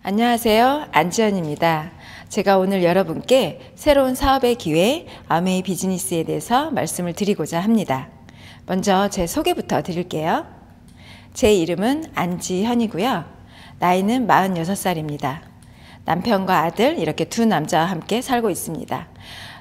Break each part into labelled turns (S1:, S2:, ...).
S1: 안녕하세요. 안지연입니다. 제가 오늘 여러분께 새로운 사업의 기회, 아메이 비즈니스에 대해서 말씀을 드리고자 합니다. 먼저 제 소개부터 드릴게요. 제 이름은 안지현이고요. 나이는 46살입니다. 남편과 아들 이렇게 두 남자와 함께 살고 있습니다.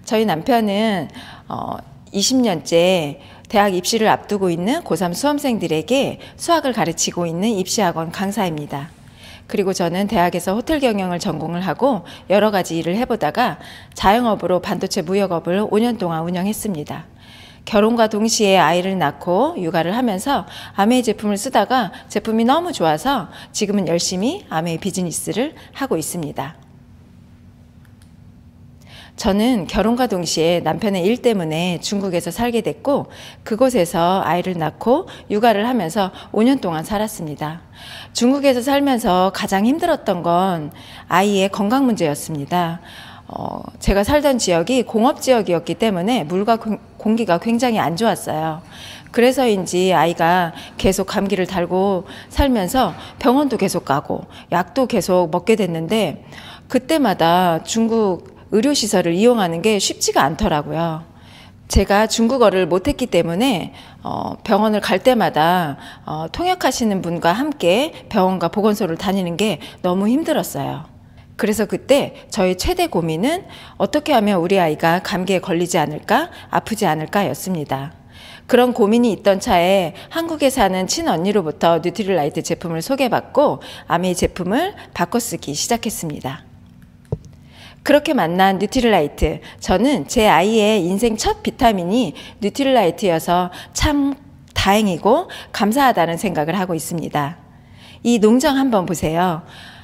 S1: 저희 남편은 20년째 대학 입시를 앞두고 있는 고3 수험생들에게 수학을 가르치고 있는 입시학원 강사입니다. 그리고 저는 대학에서 호텔 경영을 전공을 하고 여러 가지 일을 해보다가 자영업으로 반도체 무역업을 5년 동안 운영했습니다. 결혼과 동시에 아이를 낳고 육아를 하면서 아메이 제품을 쓰다가 제품이 너무 좋아서 지금은 열심히 아메이 비즈니스를 하고 있습니다. 저는 결혼과 동시에 남편의 일 때문에 중국에서 살게 됐고 그곳에서 아이를 낳고 육아를 하면서 5년 동안 살았습니다. 중국에서 살면서 가장 힘들었던 건 아이의 건강 문제였습니다. 제가 살던 지역이 공업 지역이었기 때문에 물과 공기가 굉장히 안 좋았어요. 그래서인지 아이가 계속 감기를 달고 살면서 병원도 계속 가고 약도 계속 먹게 됐는데 그때마다 중국 의료시설을 이용하는 게 쉽지가 않더라고요. 제가 중국어를 못했기 때문에 병원을 갈 때마다 통역하시는 분과 함께 병원과 보건소를 다니는 게 너무 힘들었어요. 그래서 그때 저의 최대 고민은 어떻게 하면 우리 아이가 감기에 걸리지 않을까, 아프지 않을까 였습니다. 그런 고민이 있던 차에 한국에 사는 친언니로부터 뉴트릴라이트 제품을 소개받고 아메이 제품을 바꿔 쓰기 시작했습니다. 그렇게 만난 뉴트릴라이트, 저는 제 아이의 인생 첫 비타민이 뉴트릴라이트여서 참 다행이고 감사하다는 생각을 하고 있습니다. 이 농장 한번 보세요.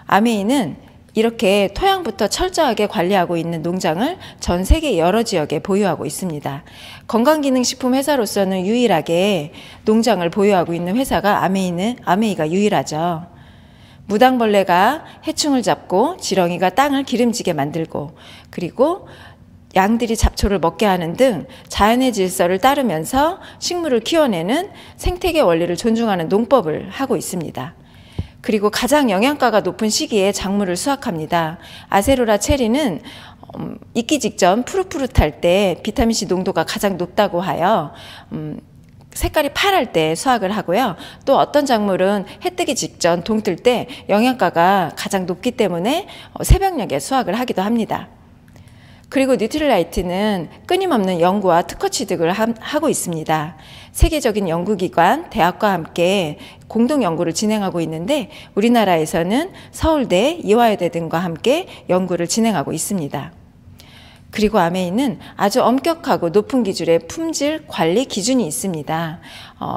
S1: 아메이는 이렇게 토양부터 철저하게 관리하고 있는 농장을 전 세계 여러 지역에 보유하고 있습니다. 건강기능식품 회사로서는 유일하게 농장을 보유하고 있는 회사가 아메이가 유일하죠. 무당벌레가 해충을 잡고 지렁이가 땅을 기름지게 만들고 그리고 양들이 잡초를 먹게 하는 등 자연의 질서를 따르면서 식물을 키워내는 생태계 원리를 존중하는 농법을 하고 있습니다. 그리고 가장 영양가가 높은 시기에 작물을 수확합니다. 아세로라 체리는 익기 직전 푸릇푸릇할 때 비타민C 농도가 가장 높다고 하여 색깔이 파랄 때 수확을 하고요. 또 어떤 작물은 해 뜨기 직전 동뜰 때 영양가가 가장 높기 때문에 새벽녘에 수확을 하기도 합니다. 그리고 뉴트릴라이트는 끊임없는 연구와 특허 취득을 하고 있습니다. 세계적인 연구기관, 대학과 함께 공동 연구를 진행하고 있는데 우리나라에서는 서울대, 이화여대 등과 함께 연구를 진행하고 있습니다. 그리고 아메이는 아주 엄격하고 높은 기준의 품질 관리 기준이 있습니다.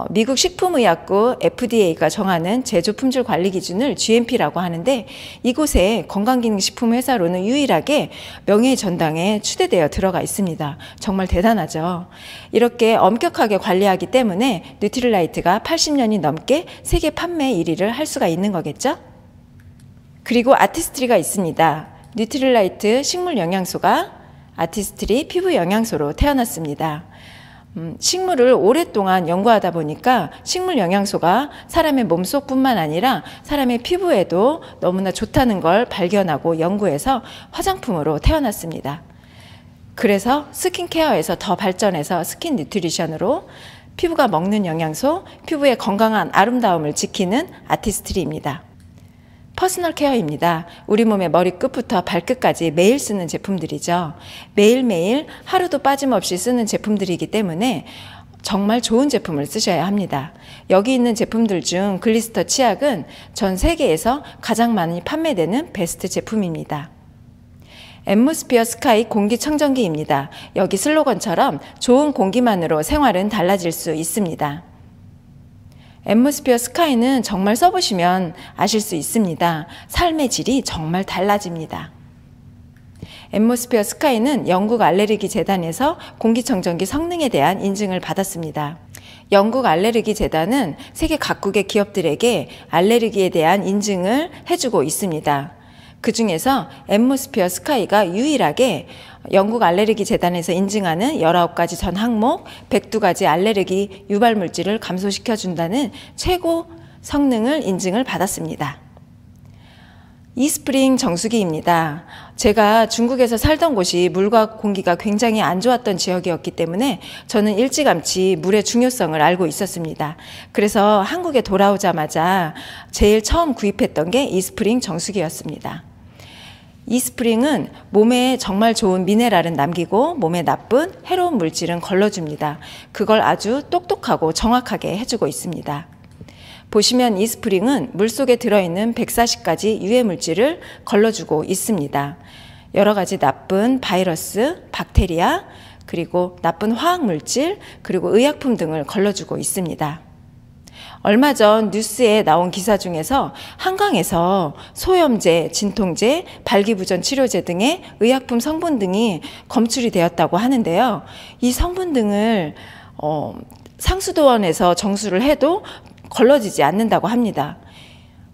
S1: 미국 식품의약국 FDA가 정하는 제조 품질 관리 기준을 GMP라고 하는데 이곳에 건강기능식품 회사로는 유일하게 명예의 전당에 추대되어 들어가 있습니다. 정말 대단하죠. 이렇게 엄격하게 관리하기 때문에 뉴트릴라이트가 80년이 넘게 세계 판매 1위를 할 수가 있는 거겠죠? 그리고 아티스트리가 있습니다. 뉴트릴라이트 식물 영양소가 아티스트리 피부 영양소로 태어났습니다. 식물을 오랫동안 연구하다 보니까 식물 영양소가 사람의 몸속뿐만 아니라 사람의 피부에도 너무나 좋다는 걸 발견하고 연구해서 화장품으로 태어났습니다. 그래서 스킨케어에서 더 발전해서 스킨 뉴트리션으로 피부가 먹는 영양소, 피부의 건강한 아름다움을 지키는 아티스트리입니다. 퍼스널 케어입니다. 우리 몸의 머리끝부터 발끝까지 매일 쓰는 제품들이죠. 매일매일 하루도 빠짐없이 쓰는 제품들이기 때문에 정말 좋은 제품을 쓰셔야 합니다. 여기 있는 제품들 중 글리스터 치약은 전 세계에서 가장 많이 판매되는 베스트 제품입니다. 앰모스피어 스카이 공기청정기입니다. 여기 슬로건처럼 좋은 공기만으로 생활은 달라질 수 있습니다. 앰모스피어 스카이는 정말 써보시면 아실 수 있습니다. 삶의 질이 정말 달라집니다. 앰모스피어 스카이는 영국 알레르기 재단에서 공기청정기 성능에 대한 인증을 받았습니다. 영국 알레르기 재단은 세계 각국의 기업들에게 알레르기에 대한 인증을 해주고 있습니다. 그 중에서 앰모스피어 스카이가 유일하게 영국 알레르기 재단에서 인증하는 19가지 전 항목 102가지 알레르기 유발 물질을 감소시켜 준다는 최고 성능을 인증을 받았습니다. 이스프링 정수기입니다. 제가 중국에서 살던 곳이 물과 공기가 굉장히 안 좋았던 지역이었기 때문에 저는 일찌감치 물의 중요성을 알고 있었습니다. 그래서 한국에 돌아오자마자 제일 처음 구입했던 게 이스프링 정수기였습니다. 이스프링은 몸에 정말 좋은 미네랄은 남기고 몸에 나쁜 해로운 물질은 걸러줍니다. 그걸 아주 똑똑하고 정확하게 해주고 있습니다. 보시면 이스프링은 물속에 들어있는 140가지 유해 물질을 걸러주고 있습니다. 여러 가지 나쁜 바이러스, 박테리아, 그리고 나쁜 화학 물질, 그리고 의약품 등을 걸러주고 있습니다. 얼마 전 뉴스에 나온 기사 중에서 한강에서 소염제, 진통제, 발기부전 치료제 등의 의약품 성분 등이 검출이 되었다고 하는데요. 이 성분 등을 상수도원에서 정수를 해도 걸러지지 않는다고 합니다.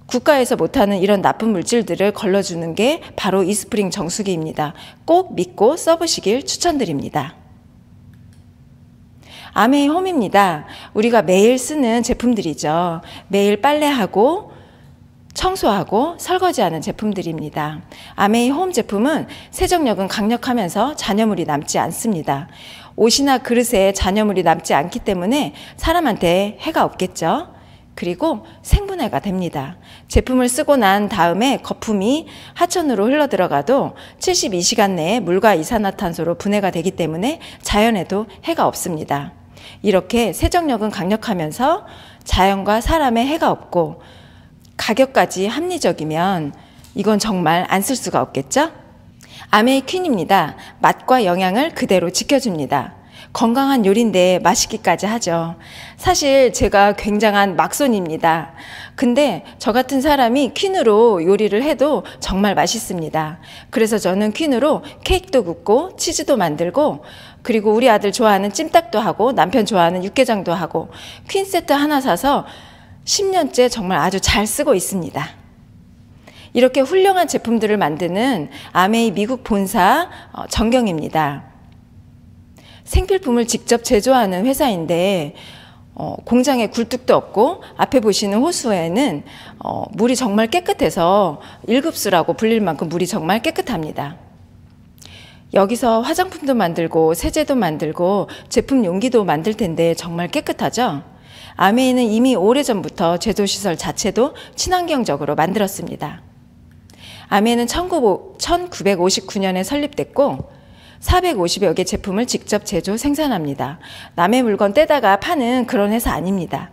S1: 국가에서 못하는 이런 나쁜 물질들을 걸러주는 게 바로 이스프링 정수기입니다. 꼭 믿고 써보시길 추천드립니다. 아메이 홈입니다. 우리가 매일 쓰는 제품들이죠. 매일 빨래하고 청소하고 설거지하는 제품들입니다. 아메이 홈 제품은 세정력은 강력하면서 잔여물이 남지 않습니다. 옷이나 그릇에 잔여물이 남지 않기 때문에 사람한테 해가 없겠죠. 그리고 생분해가 됩니다. 제품을 쓰고 난 다음에 거품이 하천으로 흘러들어가도 72시간 내에 물과 이산화탄소로 분해가 되기 때문에 자연에도 해가 없습니다. 이렇게 세정력은 강력하면서 자연과 사람의 해가 없고 가격까지 합리적이면 이건 정말 안 쓸 수가 없겠죠? 아메이 퀸입니다. 맛과 영양을 그대로 지켜줍니다. 건강한 요리인데 맛있기까지 하죠. 사실 제가 굉장한 막손입니다. 근데 저 같은 사람이 퀸으로 요리를 해도 정말 맛있습니다. 그래서 저는 퀸으로 케이크도 굽고 치즈도 만들고 그리고 우리 아들 좋아하는 찜닭도 하고 남편 좋아하는 육개장도 하고 퀸 세트 하나 사서 10년째 정말 아주 잘 쓰고 있습니다. 이렇게 훌륭한 제품들을 만드는 아메이 미국 본사 정경입니다. 생필품을 직접 제조하는 회사인데 공장에 굴뚝도 없고 앞에 보시는 호수에는 물이 정말 깨끗해서 1급수라고 불릴 만큼 물이 정말 깨끗합니다. 여기서 화장품도 만들고 세제도 만들고 제품 용기도 만들 텐데 정말 깨끗하죠? 아메이는 이미 오래전부터 제조시설 자체도 친환경적으로 만들었습니다. 아메이는 1959년에 설립됐고 450여 개 제품을 직접 제조 생산합니다. 남의 물건 떼다가 파는 그런 회사 아닙니다.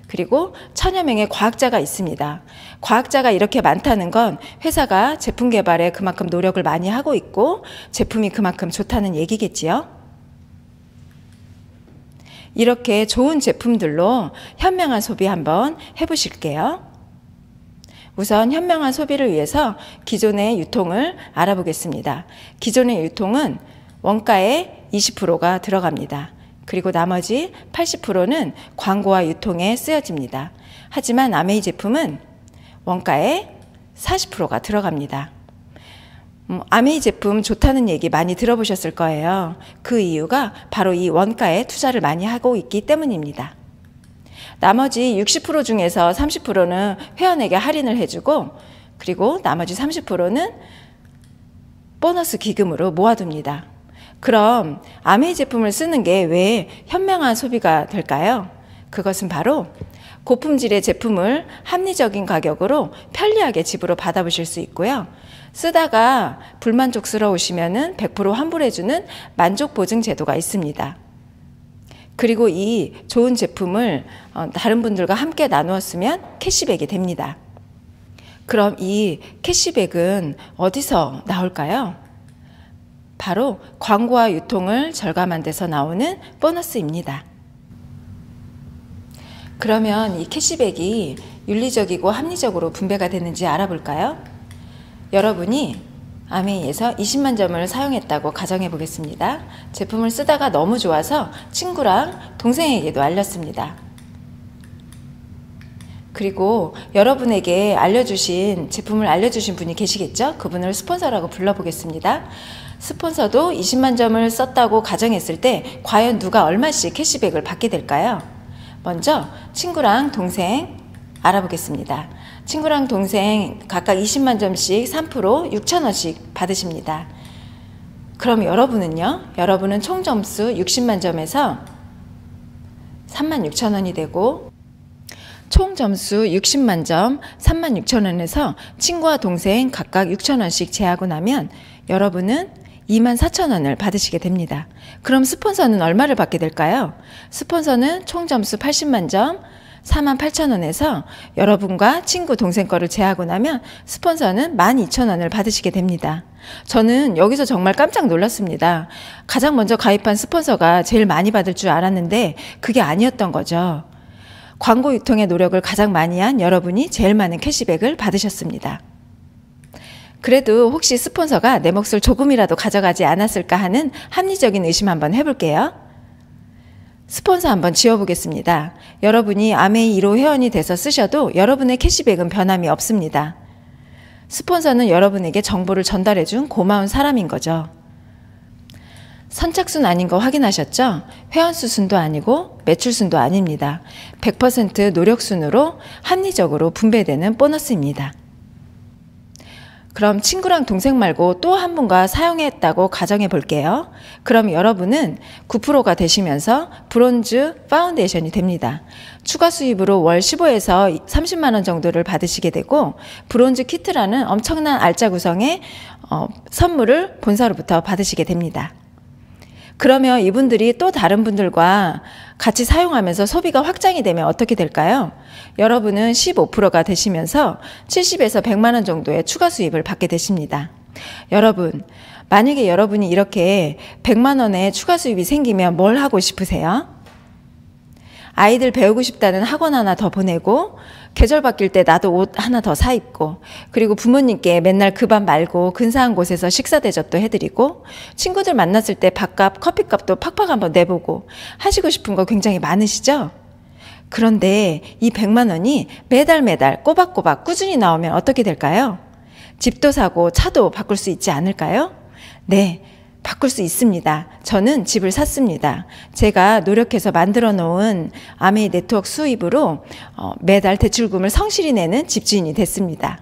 S1: 그리고 1000여 명의 과학자가 있습니다. 과학자가 이렇게 많다는 건 회사가 제품 개발에 그만큼 노력을 많이 하고 있고 제품이 그만큼 좋다는 얘기겠지요. 이렇게 좋은 제품들로 현명한 소비 한번 해보실게요. 우선 현명한 소비를 위해서 기존의 유통을 알아보겠습니다. 기존의 유통은 원가의 20%가 들어갑니다. 그리고 나머지 80%는 광고와 유통에 쓰여집니다. 하지만 아메이 제품은 원가의 40%가 들어갑니다. 아메이 제품 좋다는 얘기 많이 들어보셨을 거예요. 그 이유가 바로 이 원가에 투자를 많이 하고 있기 때문입니다. 나머지 60% 중에서 30%는 회원에게 할인을 해주고 그리고 나머지 30%는 보너스 기금으로 모아둡니다. 그럼 아메이 제품을 쓰는 게 왜 현명한 소비가 될까요? 그것은 바로 고품질의 제품을 합리적인 가격으로 편리하게 집으로 받아보실 수 있고요. 쓰다가 불만족스러우시면은 100% 환불해주는 만족보증 제도가 있습니다. 그리고 이 좋은 제품을 다른 분들과 함께 나누었으면 캐시백이 됩니다. 그럼 이 캐시백은 어디서 나올까요? 바로 광고와 유통을 절감한 데서 나오는 보너스입니다. 그러면 이 캐시백이 윤리적이고 합리적으로 분배가 되는지 알아볼까요? 여러분이 아메이에서 20만 점을 사용했다고 가정해 보겠습니다. 제품을 쓰다가 너무 좋아서 친구랑 동생에게도 알렸습니다. 그리고 여러분에게 제품을 알려주신 분이 계시겠죠? 그분을 스폰서라고 불러보겠습니다. 스폰서도 20만 점을 썼다고 가정했을 때 과연 누가 얼마씩 캐시백을 받게 될까요? 먼저 친구랑 동생 알아보겠습니다. 친구랑 동생 각각 20만 점씩 3% 6,000원씩 받으십니다. 그럼 여러분은 총 점수 60만 점에서 36,000원이 되고, 총 점수 60만 점 36,000원에서 친구와 동생 각각 6,000원씩 제하고 나면 여러분은 24,000원을 받으시게 됩니다. 그럼 스폰서는 얼마를 받게 될까요? 스폰서는 총 점수 80만 점 48,000원에서 여러분과 친구 동생 거를 제하고 나면 스폰서는 12,000원을 받으시게 됩니다. 저는 여기서 정말 깜짝 놀랐습니다. 가장 먼저 가입한 스폰서가 제일 많이 받을 줄 알았는데 그게 아니었던 거죠. 광고 유통의 노력을 가장 많이 한 여러분이 제일 많은 캐시백을 받으셨습니다. 그래도 혹시 스폰서가 내 몫을 조금이라도 가져가지 않았을까 하는 합리적인 의심 한번 해볼게요. 스폰서 한번 지워보겠습니다. 여러분이 아메이 1호 회원이 돼서 쓰셔도 여러분의 캐시백은 변함이 없습니다. 스폰서는 여러분에게 정보를 전달해준 고마운 사람인 거죠. 선착순 아닌 거 확인하셨죠? 회원수 순도 아니고 매출순도 아닙니다. 100% 노력순으로 합리적으로 분배되는 보너스입니다. 그럼 친구랑 동생 말고 또 한 분과 사용했다고 가정해 볼게요. 그럼 여러분은 9%가 되시면서 브론즈 파운데이션이 됩니다. 추가 수입으로 월 15에서 30만 원 정도를 받으시게 되고, 브론즈 키트라는 엄청난 알짜 구성의 선물을 본사로부터 받으시게 됩니다. 그러면 이분들이 또 다른 분들과 같이 사용하면서 소비가 확장이 되면 어떻게 될까요? 여러분은 15%가 되시면서 70에서 100만 원 정도의 추가 수입을 받게 되십니다. 여러분, 만약에 여러분이 이렇게 100만 원의 추가 수입이 생기면 뭘 하고 싶으세요? 아이들 배우고 싶다는 학원 하나 더 보내고, 계절 바뀔 때 나도 옷 하나 더 사 입고, 그리고 부모님께 맨날 그 밥 말고 근사한 곳에서 식사 대접도 해드리고, 친구들 만났을 때 밥값, 커피값도 팍팍 한번 내보고 하시고 싶은 거 굉장히 많으시죠? 그런데 이 100만 원이 매달 꼬박꼬박 꾸준히 나오면 어떻게 될까요? 집도 사고 차도 바꿀 수 있지 않을까요? 네, 바꿀 수 있습니다. 저는 집을 샀습니다. 제가 노력해서 만들어 놓은 아메이 네트워크 수입으로 매달 대출금을 성실히 내는 집주인이 됐습니다.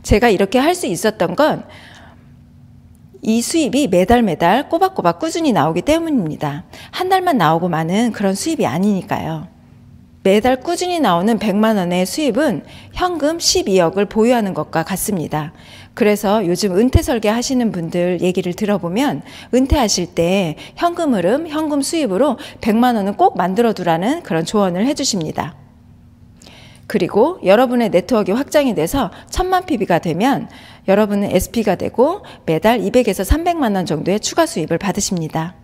S1: 제가 이렇게 할 수 있었던 건 이 수입이 매달 꼬박꼬박 꾸준히 나오기 때문입니다. 한 달만 나오고 마는 그런 수입이 아니니까요. 매달 꾸준히 나오는 100만 원의 수입은 현금 12억을 보유하는 것과 같습니다. 그래서 요즘 은퇴 설계 하시는 분들 얘기를 들어보면 은퇴하실 때 현금 흐름, 현금 수입으로 100만 원은 꼭 만들어 두라는 그런 조언을 해주십니다. 그리고 여러분의 네트워크가 확장이 돼서 1000만 PB가 되면 여러분은 SP가 되고 매달 200에서 300만 원 정도의 추가 수입을 받으십니다.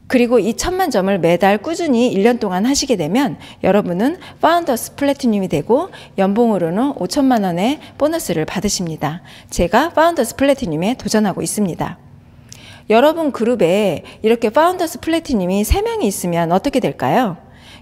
S1: 그리고 이 1000만 점을 매달 꾸준히 1년 동안 하시게 되면 여러분은 파운더스 플래티늄이 되고 연봉으로는 5천만 원의 보너스를 받으십니다. 제가 파운더스 플래티늄에 도전하고 있습니다. 여러분 그룹에 이렇게 파운더스 플래티늄이 3명이 있으면 어떻게 될까요?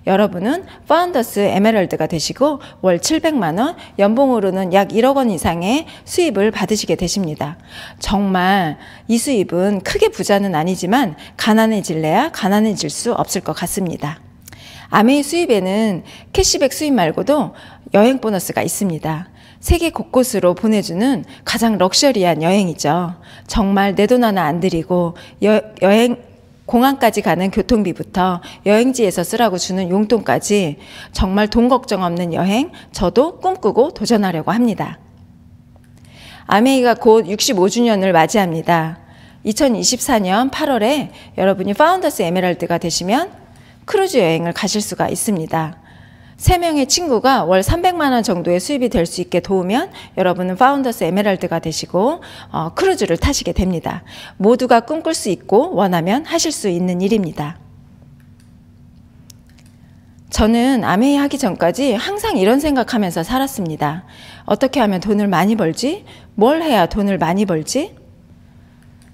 S1: 여러분은 파운더스 에메랄드가 되시고 월 700만 원, 연봉으로는 약 1억 원 이상의 수입을 받으시게 되십니다. 정말 이 수입은 크게 부자는 아니지만 가난해질래야 가난해질 수 없을 것 같습니다. 아메이 수입에는 캐시백 수입 말고도 여행 보너스가 있습니다. 세계 곳곳으로 보내주는 가장 럭셔리한 여행이죠. 정말 내 돈 하나 안 들이고 여행 공항까지 가는 교통비부터 여행지에서 쓰라고 주는 용돈까지 정말 돈 걱정 없는 여행, 저도 꿈꾸고 도전하려고 합니다. 아메이가 곧 65주년을 맞이합니다. 2024년 8월에 여러분이 파운더스 에메랄드가 되시면 크루즈 여행을 가실 수가 있습니다. 3명의 친구가 월 300만 원 정도의 수입이 될 수 있게 도우면 여러분은 파운더스 에메랄드가 되시고 크루즈를 타시게 됩니다. 모두가 꿈꿀 수 있고 원하면 하실 수 있는 일입니다. 저는 아메이 하기 전까지 항상 이런 생각하면서 살았습니다. 어떻게 하면 돈을 많이 벌지? 뭘 해야 돈을 많이 벌지?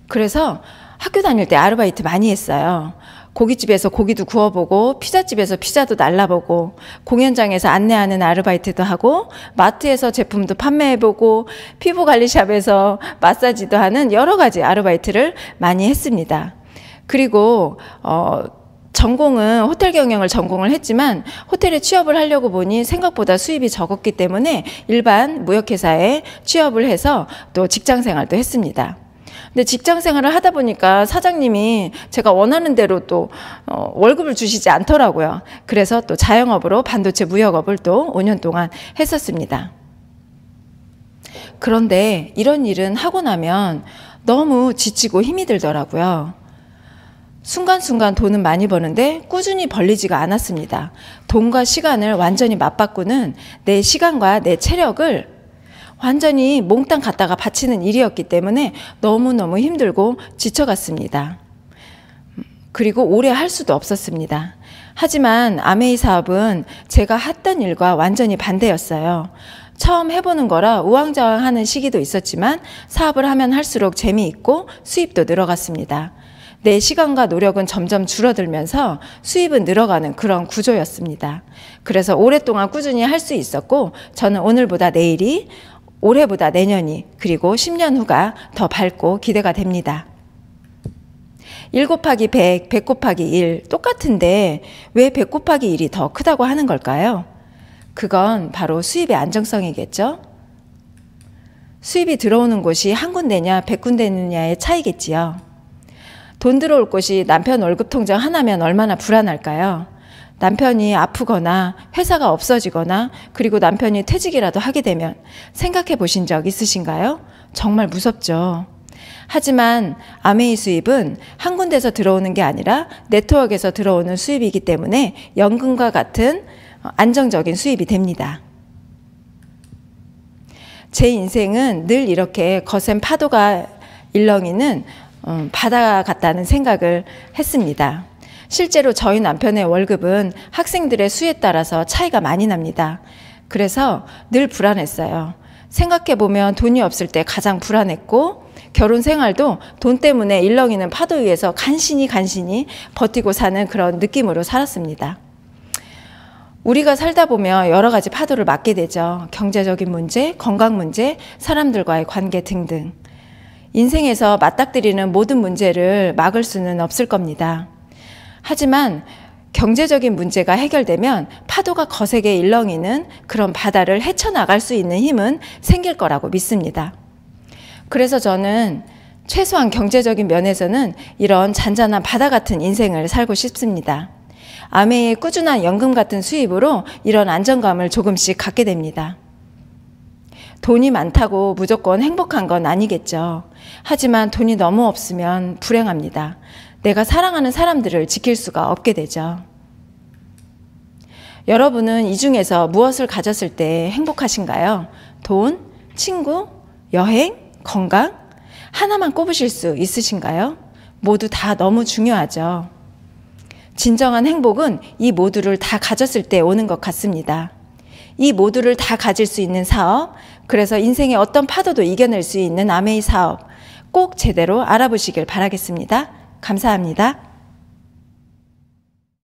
S1: 그래서 학교 다닐 때 아르바이트 많이 했어요. 고깃집에서 고기도 구워보고 피자집에서 피자도 날라보고 공연장에서 안내하는 아르바이트도 하고 마트에서 제품도 판매해보고 피부관리샵에서 마사지도 하는 여러 가지 아르바이트를 많이 했습니다. 그리고 전공은 호텔 경영을 전공을 했지만 호텔에 취업을 하려고 보니 생각보다 수입이 적었기 때문에 일반 무역회사에 취업을 해서 또 직장 생활도 했습니다. 근데 직장 생활을 하다 보니까 사장님이 제가 원하는 대로 또 월급을 주시지 않더라고요. 그래서 또 자영업으로 반도체 무역업을 또 5년 동안 했었습니다. 그런데 이런 일은 하고 나면 너무 지치고 힘이 들더라고요. 순간순간 돈은 많이 버는데 꾸준히 벌리지가 않았습니다. 돈과 시간을 완전히 맞바꾸는 내 시간과 내 체력을 완전히 몽땅 갖다가 바치는 일이었기 때문에 너무너무 힘들고 지쳐갔습니다. 그리고 오래 할 수도 없었습니다. 하지만 아메이 사업은 제가 했던 일과 완전히 반대였어요. 처음 해보는 거라 우왕좌왕하는 시기도 있었지만 사업을 하면 할수록 재미있고 수입도 늘어갔습니다. 내 시간과 노력은 점점 줄어들면서 수입은 늘어가는 그런 구조였습니다. 그래서 오랫동안 꾸준히 할 수 있었고 저는 오늘보다 내일이, 올해보다 내년이, 그리고 10년 후가 더 밝고 기대가 됩니다. 1 곱하기 100, 100 곱하기 1 똑같은데 왜 100 곱하기 1이 더 크다고 하는 걸까요? 그건 바로 수입의 안정성이겠죠? 수입이 들어오는 곳이 한 군데냐 100군데느냐의 차이겠지요. 돈 들어올 곳이 남편 월급 통장 하나면 얼마나 불안할까요? 남편이 아프거나 회사가 없어지거나 그리고 남편이 퇴직이라도 하게 되면 생각해 보신 적 있으신가요? 정말 무섭죠. 하지만 아메이 수입은 한 군데서 들어오는 게 아니라 네트워크에서 들어오는 수입이기 때문에 연금과 같은 안정적인 수입이 됩니다. 제 인생은 늘 이렇게 거센 파도가 일렁이는 바다 같다는 생각을 했습니다. 실제로 저희 남편의 월급은 학생들의 수에 따라서 차이가 많이 납니다. 그래서 늘 불안했어요. 생각해보면 돈이 없을 때 가장 불안했고 결혼 생활도 돈 때문에 일렁이는 파도 위에서 간신히 버티고 사는 그런 느낌으로 살았습니다. 우리가 살다 보면 여러 가지 파도를 맞게 되죠. 경제적인 문제, 건강 문제, 사람들과의 관계 등등. 인생에서 맞닥뜨리는 모든 문제를 막을 수는 없을 겁니다. 하지만 경제적인 문제가 해결되면 파도가 거세게 일렁이는 그런 바다를 헤쳐나갈 수 있는 힘은 생길 거라고 믿습니다. 그래서 저는 최소한 경제적인 면에서는 이런 잔잔한 바다 같은 인생을 살고 싶습니다. 아메이의 꾸준한 연금 같은 수입으로 이런 안정감을 조금씩 갖게 됩니다. 돈이 많다고 무조건 행복한 건 아니겠죠. 하지만 돈이 너무 없으면 불행합니다. 내가 사랑하는 사람들을 지킬 수가 없게 되죠. 여러분은 이 중에서 무엇을 가졌을 때 행복하신가요? 돈, 친구, 여행, 건강? 하나만 꼽으실 수 있으신가요? 모두 다 너무 중요하죠. 진정한 행복은 이 모두를 다 가졌을 때 오는 것 같습니다. 이 모두를 다 가질 수 있는 사업, 그래서 인생의 어떤 파도도 이겨낼 수 있는 아메이 사업 꼭 제대로 알아보시길 바라겠습니다. 감사합니다.